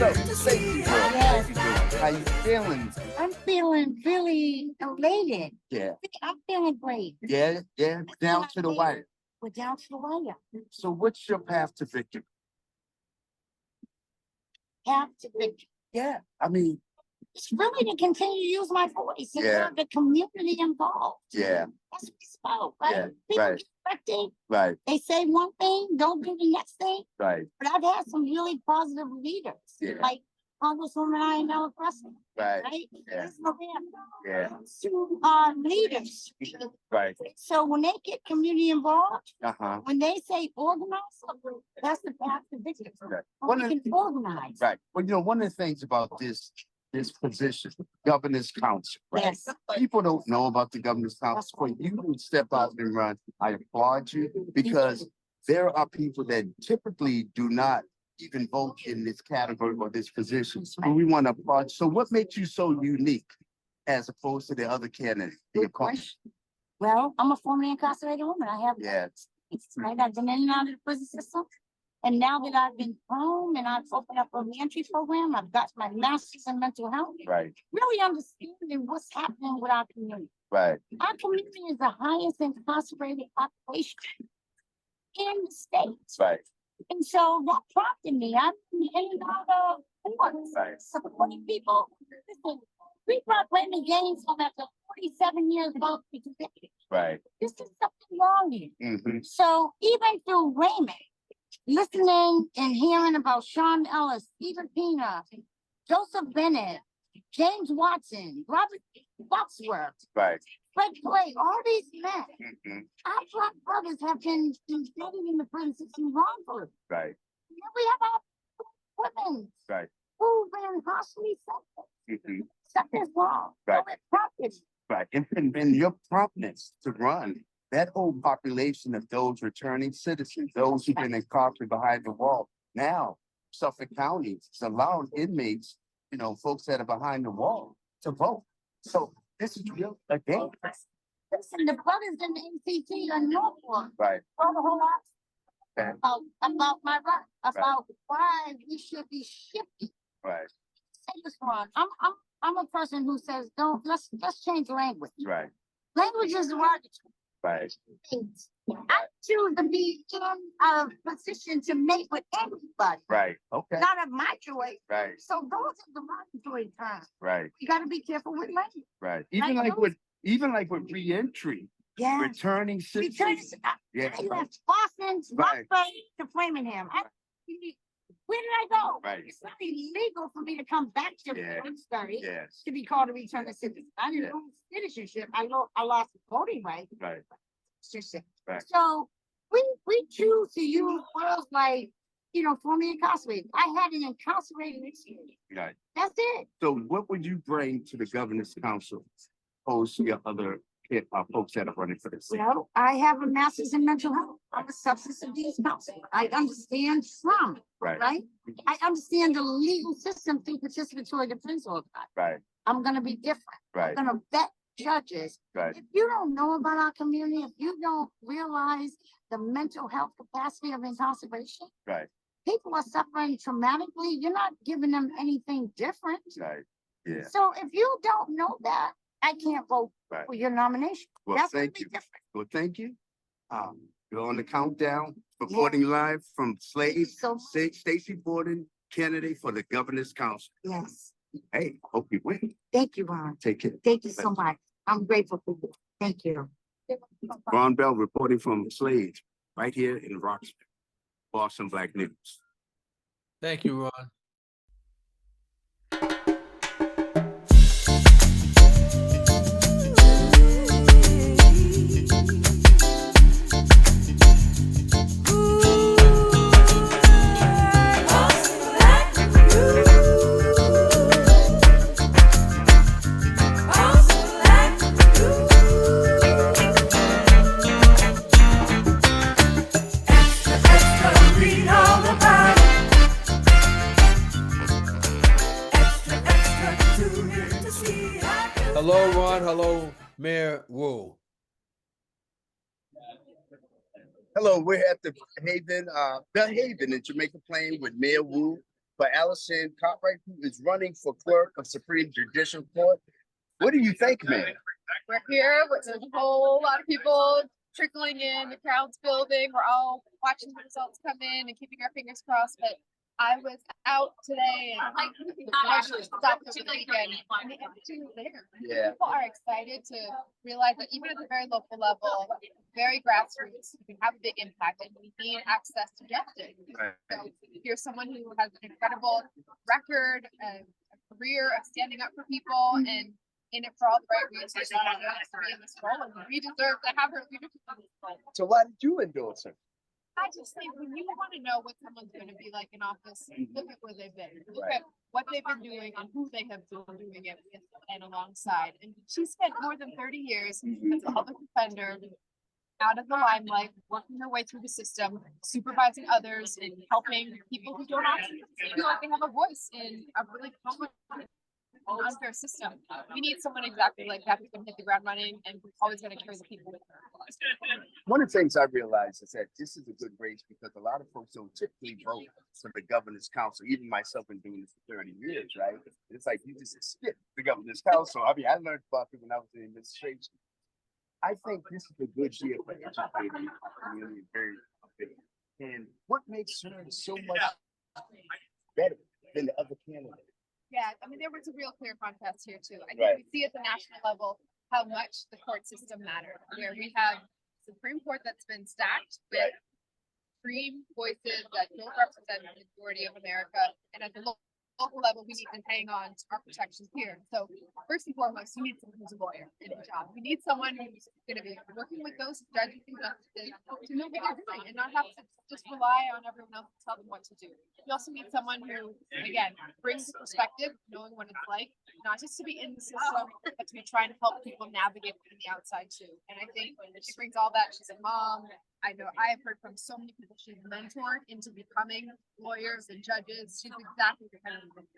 So, Stacey Borden, how you doing? How you feeling? I'm feeling really elated. Yeah. I'm feeling great. Yeah, down to the wire. We're down to the wire. So what's your path to victory? Path to victory. Yeah, I mean, it's really to continue to use my voice and have the community involved. Yeah. That's what it's about, right? Yeah, People right. get elected. Right. They say one thing, don't do the next thing. Right. But I've had some really positive leaders, like Congresswoman Ionella Preston. Right. Yeah. Yeah. Leaders. Right. So when they get community involved, when they say organize, that's the path to victory. Right. We can organize. Right. Well, one of the things about this position, governor's council, right? Yes. People don't know about the governor's council. When you can step out and run, I applaud you, because there are people that typically do not even vote in this category or this position. And we want to applaud. So what makes you so unique as opposed to the other candidates? Well, I'm a formerly incarcerated woman. I have right. I've been in and out of the prison system. And now that I've been home and I've opened up a reentry program, I've got my master's in mental health. Right. Really understanding what's happening with our community. Right. Our community is the highest incarcerated population in the States. Right. And so that prompted me. I've been in and out of courts, supporting people. Listen, we brought Raymond James home after 47 years of conviction. Right. This is something wrong here. So even through Raymond, listening and hearing about Sean Ellis, Stephen Pina, Joseph Bennett, James Watson, Robert Foxworth, Right. Fred Clay, all these men, our Black brothers have been embedded in the prison system wrongfully. Right. And then we have our women who've been harshly sentenced. Something's wrong. Right. So it prompted. Right. And your promptness to run, that whole population of those returning citizens, those who've been incarcerated behind the wall. Now, Suffolk County is allowing inmates, folks that are behind the wall, to vote. So this is real again. Listen, the brothers in the MCT are Norfolk. Right. All the whole lot about my right, about why we should be shifting. Right. Say this one. I'm a person who says, let's change language. Right. Language is derogatory. Right. I choose to be in a position to mate with anybody. Right. Okay. Not of my choice. Right. So those are derogatory terms. Right. You got to be careful with language. Right. Even like with reentry. Yeah. Returning citizens. I left Boston to Framingham. Where did I go? Right. It's not illegal for me to come back to Bloomsbury to be called a returning citizen. I didn't lose citizenship. I lost voting rights. Right. Right. So we choose to use words like, formerly incarcerated. I had an incarcerated experience. Right. That's it. So what would you bring to the governor's council opposed to your other folks that are running for this? Well, I have a master's in mental health. I'm a substance abuse counselor. I understand trauma. Right. I understand the legal system through participatory defense order. Right. I'm going to be different. Right. I'm going to vet judges. Right. If you don't know about our community, if you don't realize the mental health capacity of incarceration, right, people are suffering traumatically. You're not giving them anything different. Right. Yeah. So if you don't know that, I can't vote for your nomination. Well, that's thank you. Well, thank you. You're on the countdown, reporting live from Slade. So Stacey Borden, candidate for the governor's council. Yes. Hey, hope you win. Thank you, Ron. Take care. Thank you so much. I'm grateful for you. Thank you. Ron Bell reporting from Slade, right here in Roxbury, Boston Black News. Thank you, Ron. Hello, Ron. Hello, Mayor Wu. Hello, we're at the Haven in Jamaica Plain with Mayor Wu. for Allison Cartwright, who is running for clerk of Supreme Judicial Court. What do you think, man? We're here with a whole lot of people trickling in, the crowd's building. We're all watching the results come in and keeping our fingers crossed. But I was out today and stopped over the weekend, and the energy was there. Yeah. People are excited to realize that even at the very local level, very grassroots, you can have a big impact, and we need access to justice. Right. So here's someone who has an incredible record, a career of standing up for people, and in it for all the right reasons. She deserves to be in this role, and we deserve to have her leadership in this role. So why did you endorse her? I just think when you want to know what someone's going to be like in office, look at where they've been. Look Right. at what they've been doing and who they have been doing it with and alongside. And she spent more than 30 years as a public defender, out of the limelight, working her way through the system, supervising others, and helping people who don't often feel like they have a voice in a really common unfair system. We need someone exactly like that who's going to hit the ground running and who's always going to carry the people with her. One of the things I realized is that this is a good race because a lot of folks don't typically vote for the governor's council. Even myself, been doing this for 30 years, right? It's like you just skip the governor's council. I mean, I learned about it when I was in administration. I think this is a good year for educating the community, very big. And what makes her so much better than the other candidates? Yeah, I mean, there was a real clear contrast here too. I think Right. we see at the national level how much the court system matters, where we have Supreme Court that's been stacked with extreme voices that don't represent the majority of America, and at the local level, we need to hang on to our protections here. So first and foremost, you need someone who's a lawyer in a job. You need someone who's going to be working with those judges and justices to know what they're doing and not have to just rely on everyone else to tell them what to do. You also need someone who, again, brings a perspective, knowing what it's like, not just to be in the system, but to be trying to help people navigate from the outside too. And I think she brings all that. She's a mom. I know I have heard from so many people she's mentored into becoming lawyers and judges. She's exactly the kind of woman.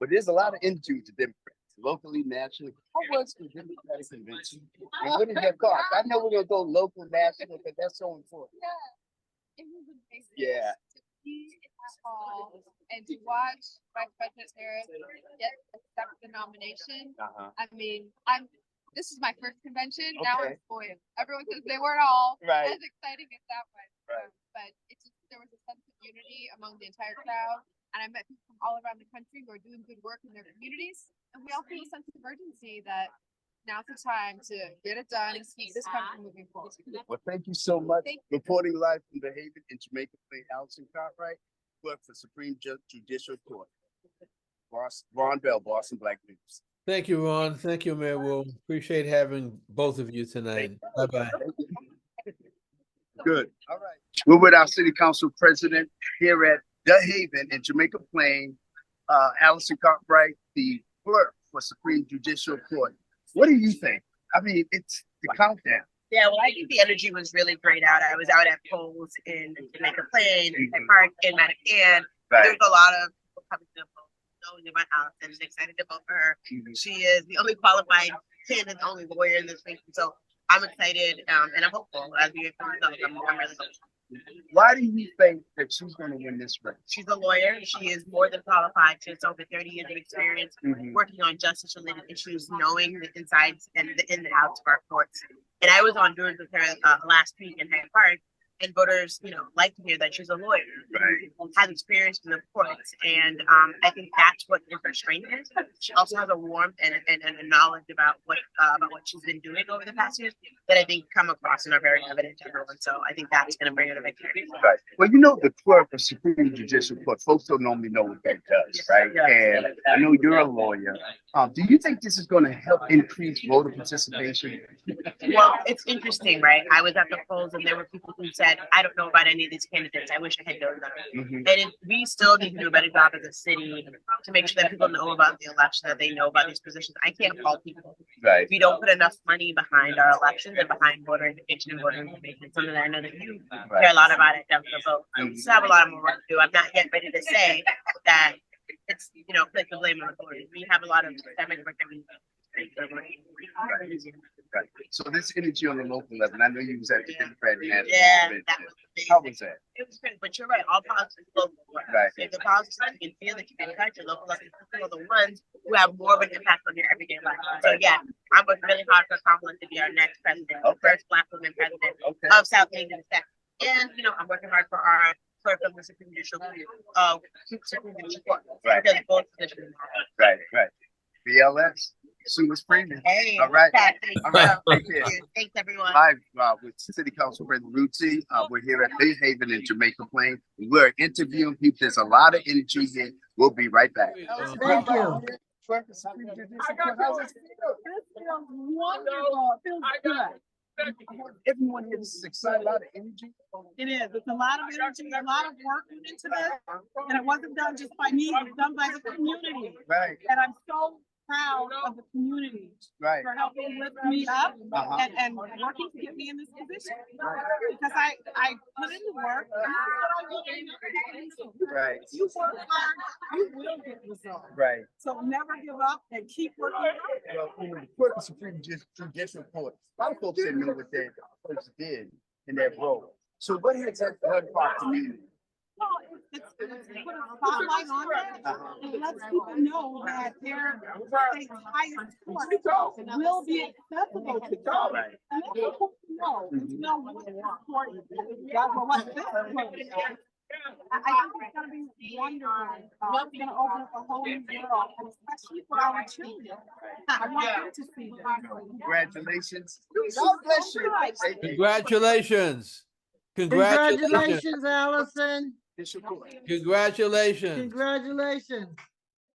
But there's a lot of energy to Democrats, locally, nationally. How was the Democratic convention? And what did that cost? I know we're gonna go local, national, because that's so important. It was amazing. Yeah. To be in that hall and to watch Vice President Harris accept the nomination. Uh-huh. I mean, this is my first convention. Now Okay. I'm spoiled. Everyone says they weren't all Right. as exciting as that one. Right. But it's just, there was a sense of unity among the entire crowd. And I met people from all around the country who are doing good work in their communities. And we all feel a sense of urgency that now's the time to get it done and keep this country moving forward. Well, thank you so much. Thank you. Reporting live from the Haven in Jamaica Plain, Allison Cartwright, clerk for Supreme Judicial Court. Ron Bell, Boston Black News. Thank you, Ron. Thank you, Mayor Wu. Appreciate having both of you tonight. Bye-bye. Good. All right. We're with our city council president here at the Haven in Jamaica Plain, Allison Cartwright, the clerk for Supreme Judicial Court. What do you think? I mean, it's the countdown. Yeah, well, I think the energy was really great out. I was out at polls in Jamaica Plain, at Park, in Madagascar. There's a lot of people coming to the polls, knowing about Allison, and excited to vote for her. She is the only qualified 10 and the only lawyer in this nation. So I'm excited and I'm hopeful as we get from the I'm really hopeful. Why do you think that she's going to win this race? She's a lawyer. She is more than qualified. She has over 30 years of experience working on justice-related issues, knowing the insides and the in and outs of our courts. And I was on tours with her last week in Hyde Park, and voters, like to hear that she's a lawyer, has experience in the courts, and I think that's what her strength is. She also has a warmth and a knowledge about what she's been doing over the past years that I think come across and are very evident to everyone. So I think that's going to bring her to victory. Right. Well, the clerk of Supreme Judicial Court, folks don't normally know what that does, right? Yeah. And I know you're a lawyer. Do you think this is going to help increase voter participation? Well, it's interesting, right? I was at the polls and there were people who said, I don't know about any of these candidates. I wish I had known them. And we still need to do a better job as a city to make sure that people know about the election, that they know about these positions. I can't call people. Right. We don't put enough money behind our elections and behind voter education and voter information. It's something that I know that you care a lot about at Denver Vote. We still have a lot more work to do. I'm not yet ready to say that it's, place the blame on the voters. We have a lot of systemic work that we need to do. Right. So this energy on the local level, I know you was at the Democratic National Yeah, Convention. that was How amazing. was that? It was great, but you're right. All politics is local. Right. If the politics you can feel that you can touch, your local elected officials are the ones who have more of an impact on your everyday life. So yeah, I'm working really hard for Kamala to be our next president, the first Black woman president Okay. of South Asian States. And I'm working hard for our clerk of the Supreme Judicial Court. Right. Because both positions. Right, right. BLS, Sue Freeman. Hey, All right. Kathy. All right. Thank Take care. you. Thanks, everyone. Live with City Council President Ruthzee. We're here at Big Haven in Jamaica Plain. We're interviewing people. There's a lot of energy here. We'll be right back. Thank you. Clerk of Supreme Judicial Court, how's it feel? It feels wonderful. It feels good. Everyone here is excited, a lot of energy. It is. It's a lot of energy, a lot of work went into this. And it wasn't done just by me, it was done by the community. Right, And I'm so proud of the community right. for helping lift me up Uh-huh. and working to get me in this position. Because I put in the work. And this is what I will. Right. You work hard, you will get results. Right. So never give up and keep working hard. Well, the Clerk of Supreme Judicial Court, a lot of folks didn't know what their folks did in that role. So what has that done for our community? Well, it's put a spotlight on that and lets people know that their state's highest court will be accessible to them. Right. And let people know what this court is, what this court is. I think it's gonna be wonderful. It's gonna open up a whole new world, and especially for our children. I want them to see this. Congratulations. God bless you. Thank you. Congratulations. Congratulations. Congratulations, Allison. Judicial Court. Congratulations. Congratulations.